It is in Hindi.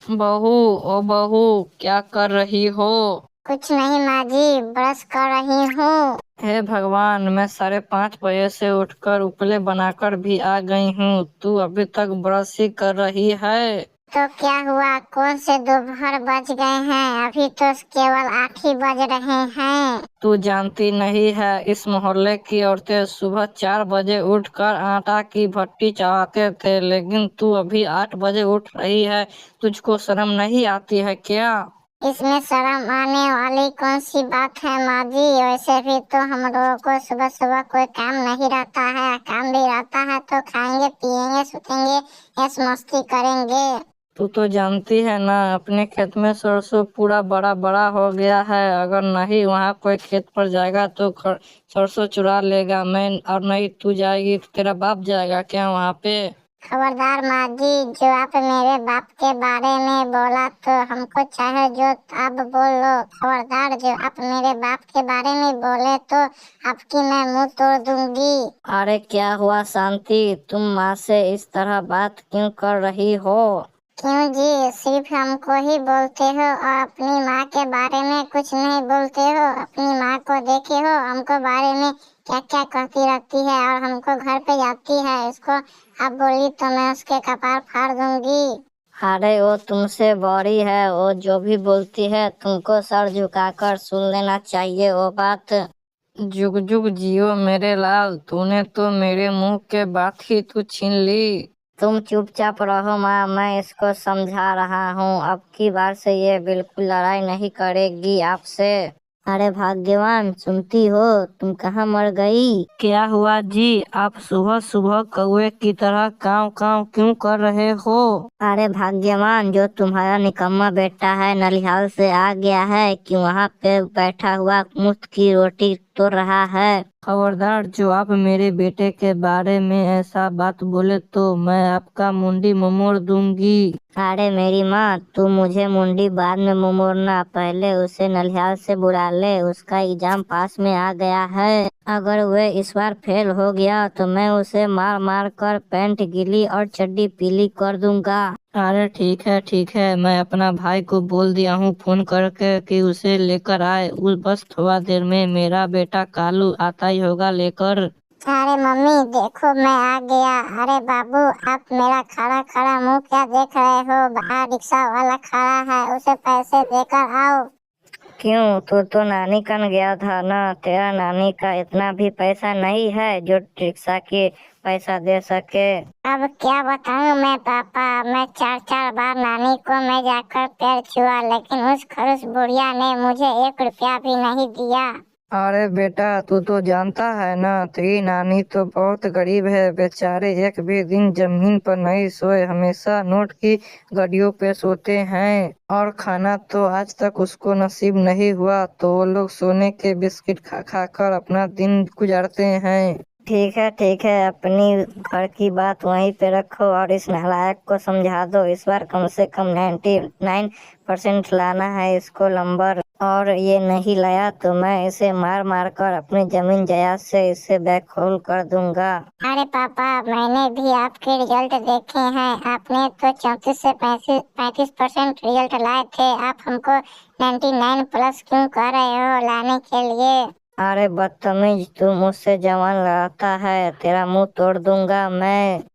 बहू, ओ बहू, क्या कर रही हो? कुछ नहीं माँ जी, ब्रश कर रही हूँ। हे भगवान, मैं 5:30 बजे से उठकर उपले बनाकर भी आ गई हूँ, तू अभी तक ब्रश ही कर रही है। तो क्या हुआ, कौन से दोपहर बज गए हैं? अभी तो केवल 8 ही बज रहे हैं। तू जानती नहीं है, इस मोहल्ले की औरतें सुबह 4 बजे उठकर आटा की भट्टी चढ़ाते थे, लेकिन तू अभी 8 बजे उठ रही है। तुझको शर्म नहीं आती है क्या? इसमें शर्म आने वाली कौन सी बात है माँ जी? वैसे भी तो हम लोगों को सुबह सुबह कोई काम नहीं रहता है। काम भी रहता है तो खाएंगे पिएंगे सुतेंगे, ऐश मस्ती करेंगे। तू तो जानती है ना, अपने खेत में सरसों पूरा बड़ा बड़ा हो गया है। अगर नहीं वहाँ कोई खेत पर जाएगा तो सरसों चुरा लेगा मैं, और नहीं तू जाएगी तो तेरा बाप जाएगा क्या वहाँ पे? खबरदार माँ जी, जो आप मेरे बाप के बारे में बोला तो हमको चाहे जो आप बोल लो। खबरदार, जो आप मेरे बाप के बारे में बोले तो आपकी मैं मुंह तोड़ दूंगी। अरे क्या हुआ शांति, तुम माँ से इस तरह बात क्यों कर रही हो? क्यों जी, सिर्फ हमको ही बोलते हो और अपनी माँ के बारे में कुछ नहीं बोलते हो? अपनी माँ को देखे हो, हमको बारे में क्या क्या कहती रहती है और हमको घर पे जाती है। इसको आप बोली तो मैं उसके कपार फाड़ दूंगी। अरे वो तुमसे बड़ी है, वो जो भी बोलती है तुमको सर झुकाकर सुन लेना चाहिए वो बात। जुग जुग जियो मेरे लाल, तूने तो मेरे मुंह के बात ही तू छीन ली। तुम चुपचाप रहो माँ, मैं इसको समझा रहा हूँ। अब की बार से ये बिल्कुल लड़ाई नहीं करेगी आपसे। अरे भाग्यवान, सुनती हो? तुम कहाँ मर गई? क्या हुआ जी, आप सुबह सुबह कौवे की तरह काव काव क्यों कर रहे हो? अरे भाग्यवान, जो तुम्हारा निकम्मा बेटा है नलिहाल से आ गया है कि वहाँ पे बैठा हुआ मुफ्त की रोटी तो रहा है। खबरदार, जो आप मेरे बेटे के बारे में ऐसा बात बोले तो मैं आपका मुंडी मोड़ दूंगी। अरे मेरी माँ, तू मुझे मुंडी बाद में मोड़ना, पहले उसे नलिहाल से बुला ले। उसका एग्जाम पास में आ गया है। अगर वह इस बार फेल हो गया तो मैं उसे मार मार कर पैंट गीली और चड्डी पीली कर दूंगा। अरे ठीक है, मैं अपना भाई को बोल दिया हूँ फोन करके कि उसे लेकर आए। उस बस थोड़ा देर में मेरा बेटा कालू आता ही होगा लेकर। अरे मम्मी देखो, मैं आ गया। अरे बाबू, आप मेरा खड़ा खड़ा मुंह क्या देख रहे हो? बाहर रिक्शा वाला खड़ा है, उसे पैसे देकर आओ। क्यों, तू तो नानी कन गया था ना? तेरा नानी का इतना भी पैसा नहीं है जो रिक्शा की पैसा दे सके। अब क्या बताऊं मैं पापा, मैं 4 4 बार नानी को मैं जाकर पैर छुआ, लेकिन उस खड़ूस बुढ़िया ने मुझे 1 रुपया भी नहीं दिया। अरे बेटा, तू तो जानता है ना, तेरी नानी तो बहुत गरीब है। बेचारे एक भी दिन जमीन पर नहीं सोए, हमेशा नोट की गड्डियों पे सोते हैं। और खाना तो आज तक उसको नसीब नहीं हुआ, तो वो लोग सोने के बिस्किट खा खा कर अपना दिन गुजारते हैं। ठीक है, अपनी घर की बात वहीं पे रखो और इस नालायक को समझा दो। इस बार कम से कम 99% लाना है इसको नंबर, और ये नहीं लाया तो मैं इसे मार मार कर अपनी जमीन जायदाद से इसे बेदखल कर दूंगा। अरे पापा, मैंने भी आपके रिजल्ट देखे हैं। आपने तो 34 से 35% रिजल्ट लाए थे। आप हमको 99 प्लस क्यों कह रहे हो लाने के लिए? अरे बदतमीज, तू मुझसे जवान लड़ता है, तेरा मुंह तोड़ दूंगा मैं।